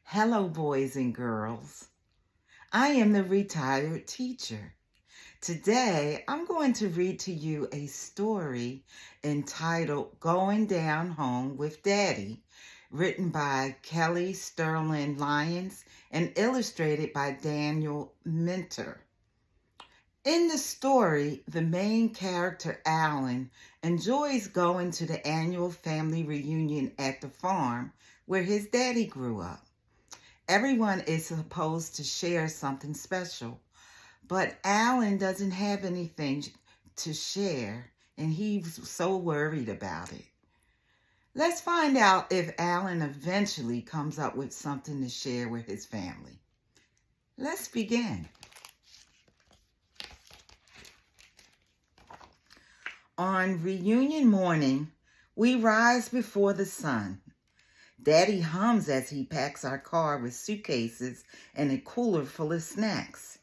Hello, boys and girls. I am the retired teacher. Today, I'm going to read to you a story entitled Going Down Home with Daddy, written by Kelly Sterling Lyons and illustrated by Daniel Minter. In the story, the main character, Alan, enjoys going to the annual family reunion at the farm where his daddy grew up. Everyone is supposed to share something special, but Alan doesn't have anything to share, and he's so worried about it. Let's find out if Alan eventually comes up with something to share with his family. Let's begin. On reunion morning, we rise before the sun. Daddy hums as he packs our car with suitcases and a cooler full of snacks.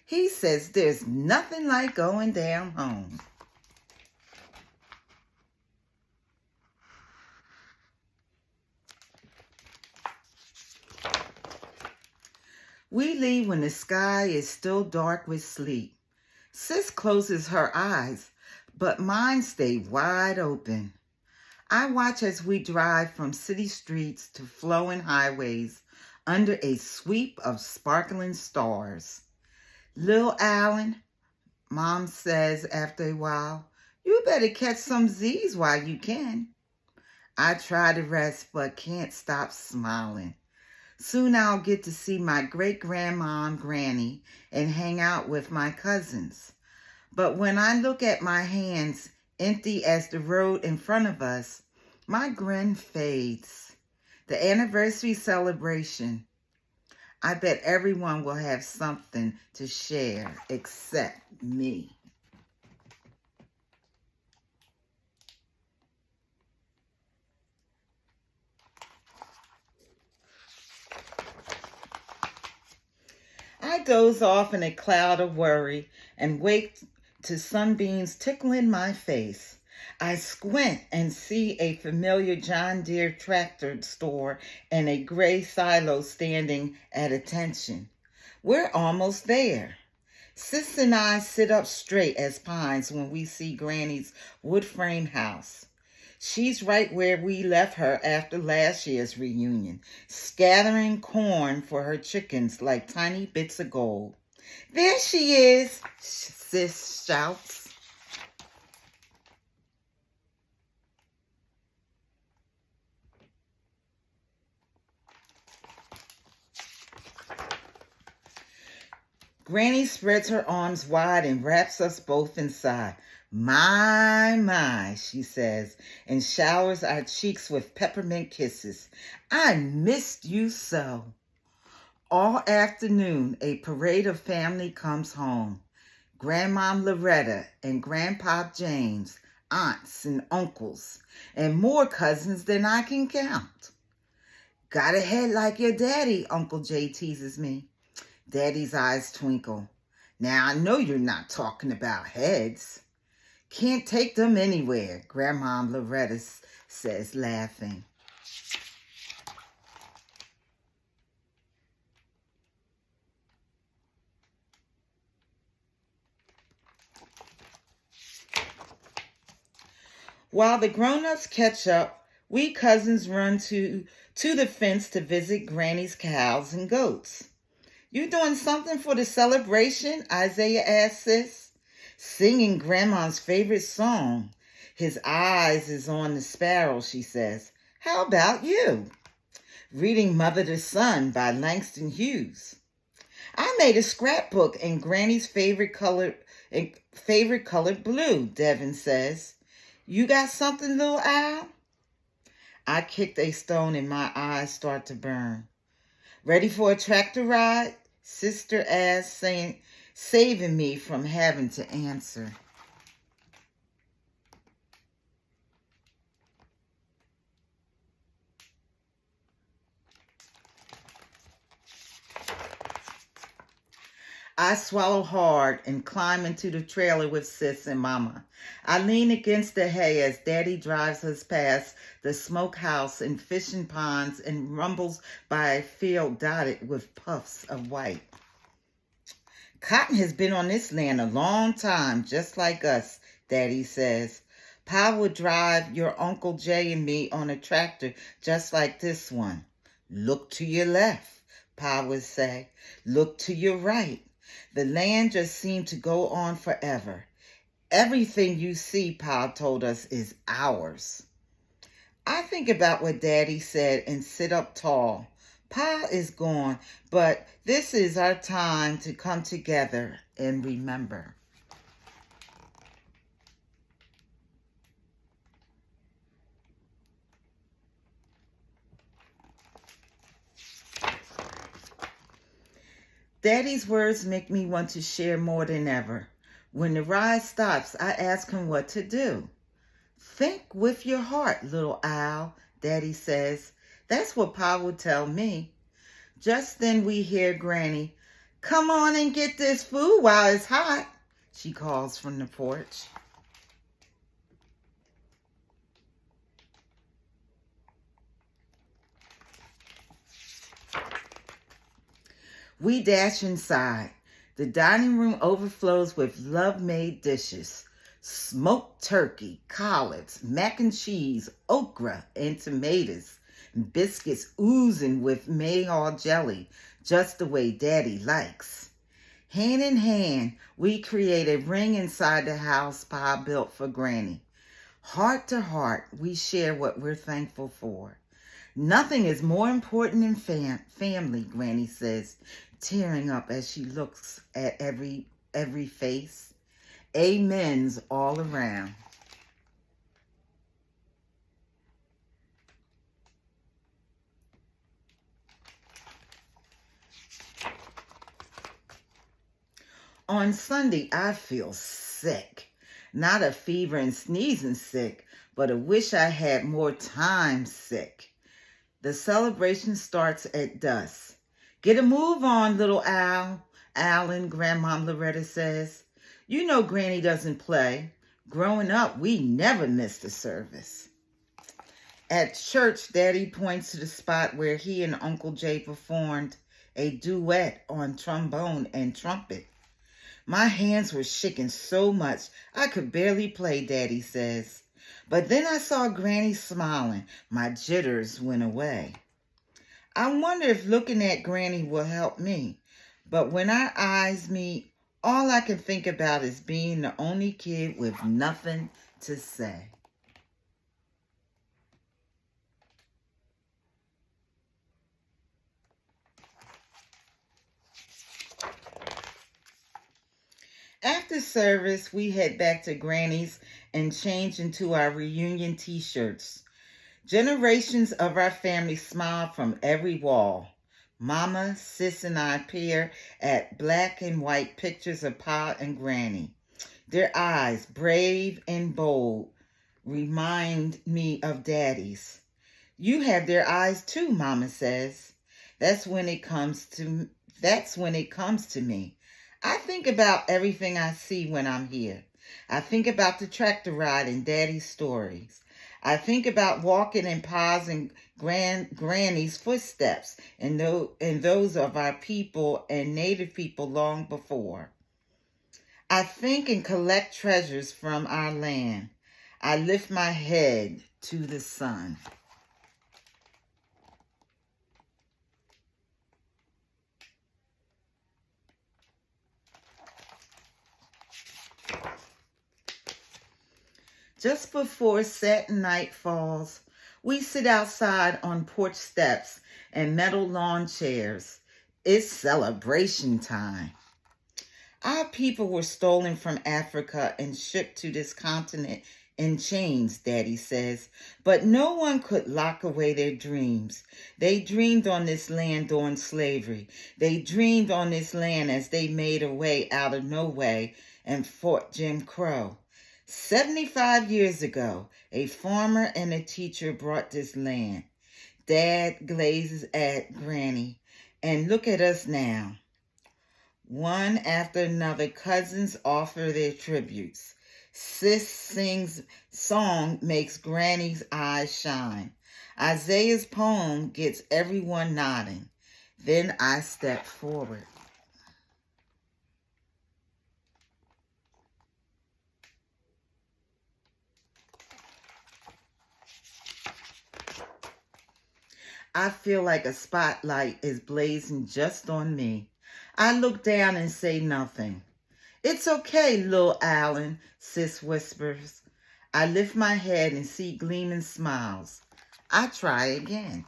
He says there's nothing like going down home. We leave when the sky is still dark with sleep. Sis closes her eyes, but mine stay wide open. I watch as we drive from city streets to flowing highways under a sweep of sparkling stars. Lil Alan, Mom says after a while, you better catch some Z's while you can. I try to rest but can't stop smiling. Soon I'll get to see my great-grandma and Granny and hang out with my cousins. But when I look at my hands, empty as the road in front of us, my grin fades. The anniversary celebration. I bet everyone will have something to share except me. I doze off in a cloud of worry and wake to sunbeams tickling my face. I squint and see a familiar John Deere tractor store and a gray silo standing at attention. We're almost there. Sis and I sit up straight as pines when we see Granny's wood frame house. She's right where we left her after last year's reunion, scattering corn for her chickens like tiny bits of gold. There she is, Sis shouts. Granny spreads her arms wide and wraps us both inside. My, she says, and showers our cheeks with peppermint kisses. I missed you so. All afternoon, a parade of family comes home. Grandma Loretta and Grandpa James, aunts and uncles, and more cousins than I can count. Got a head like your daddy, Uncle Jay teases me. Daddy's eyes twinkle. Now I know you're not talking about heads. Can't take them anywhere, Grandma Loretta says, laughing. While the grown-ups catch up, we cousins run to the fence to visit Granny's cows and goats. You doing something for the celebration? Isaiah asks Sis. Singing Grandma's favorite song. His eyes is on the sparrow, she says. How about you? Reading Mother to Son by Langston Hughes. I made a scrapbook in Granny's favorite color blue, Devin says. You got something, little Al? I kicked a stone and my eyes start to burn. Ready for a tractor ride? Sister asked, saving me from having to answer. I swallow hard and climb into the trailer with Sis and Mama. I lean against the hay as Daddy drives us past the smokehouse and fishing ponds and rumbles by a field dotted with puffs of white. Cotton has been on this land a long time, just like us, Daddy says. Pa would drive your Uncle Jay and me on a tractor just like this one. Look to your left, Pa would say. Look to your right. The land just seemed to go on forever. Everything you see, Pa told us, is ours. I think about what Daddy said and sit up tall. Pa is gone, but this is our time to come together and remember. Daddy's words make me want to share more than ever. When the ride stops, I ask him what to do. Think with your heart, little owl, Daddy says. That's what Pa would tell me. Just then we hear Granny, "Come on and get this food while it's hot," she calls from the porch. We dash inside. The dining room overflows with love-made dishes. Smoked turkey, collards, mac and cheese, okra, and tomatoes. Biscuits oozing with mayhaw jelly, just the way Daddy likes. Hand in hand, we create a ring inside the house Pa built for Granny. Heart to heart, we share what we're thankful for. Nothing is more important than family, Granny says, tearing up as she looks at every face. Amens all around. On Sunday, I feel sick. Not a fever and sneezing sick, but a wish I had more time sick. The celebration starts at dusk. Get a move on, little owl, Alan, Grandma Loretta says. You know Granny doesn't play. Growing up, we never missed a service. At church, Daddy points to the spot where he and Uncle Jay performed a duet on trombone and trumpet. My hands were shaking so much I could barely play, Daddy says. But then I saw Granny smiling. My jitters went away. I wonder if looking at Granny will help me. But when our eyes meet, all I can think about is being the only kid with nothing to say. After service, we head back to Granny's and change into our reunion t-shirts. Generations of our family smile from every wall. Mama, Sis, and I peer at black and white pictures of Pa and Granny. Their eyes, brave and bold, remind me of Daddy's. You have their eyes too, Mama says. That's when it comes to me. I think about everything I see when I'm here. I think about the tractor ride and Daddy's stories. I think about walking in Pa's and Granny's footsteps and those of our people and Native people long before. I think and collect treasures from our land. I lift my head to the sun. Just before satin night falls, we sit outside on porch steps and metal lawn chairs. It's celebration time. Our people were stolen from Africa and shipped to this continent in chains, Daddy says, but no one could lock away their dreams. They dreamed on this land during slavery. They dreamed on this land as they made a way out of no way and fought Jim Crow. 75 years ago, a farmer and a teacher brought this land. Dad glazes at Granny, and look at us now. One after another, cousins offer their tributes. Sis sings song makes Granny's eyes shine. Isaiah's poem gets everyone nodding. Then I step forward. I feel like a spotlight is blazing just on me. I look down and say nothing. It's okay, little Alan, Sis whispers. I lift my head and see gleaming smiles. I try again.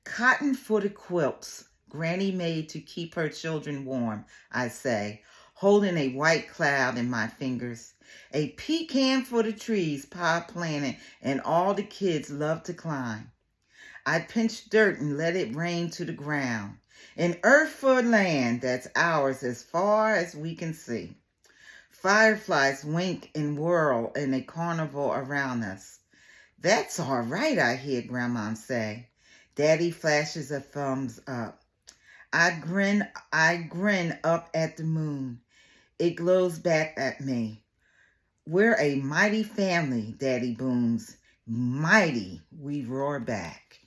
Cotton-footed quilts Granny made to keep her children warm, I say, holding a white cloud in my fingers. A pecan for the trees Pa planted and all the kids love to climb. I pinch dirt and let it rain to the ground. An earth for land that's ours as far as we can see. Fireflies wink and whirl in a carnival around us. That's all right, I hear Grandma say. Daddy flashes a thumbs up. I grin up at the moon. It glows back at me. We're a mighty family, Daddy booms. Mighty, we roar back.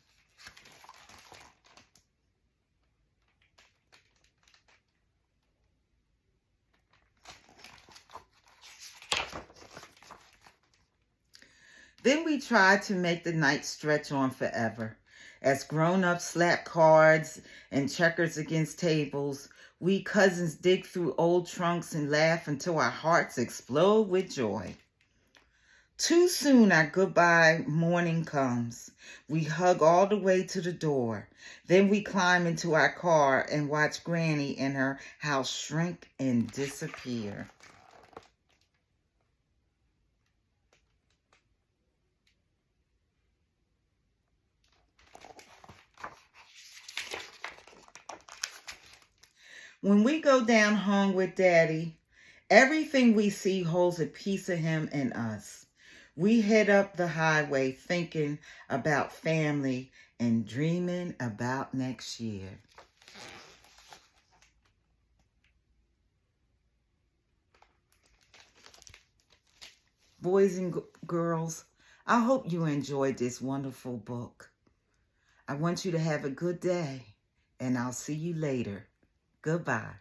Then we try to make the night stretch on forever. As grown-ups slap cards and checkers against tables, we cousins dig through old trunks and laugh until our hearts explode with joy. Too soon our goodbye morning comes. We hug all the way to the door. Then we climb into our car and watch Granny and her house shrink and disappear. When we go down home with Daddy, everything we see holds a piece of him in us. We head up the highway thinking about family and dreaming about next year. Boys and girls, I hope you enjoyed this wonderful book. I want you to have a good day, and I'll see you later. Goodbye.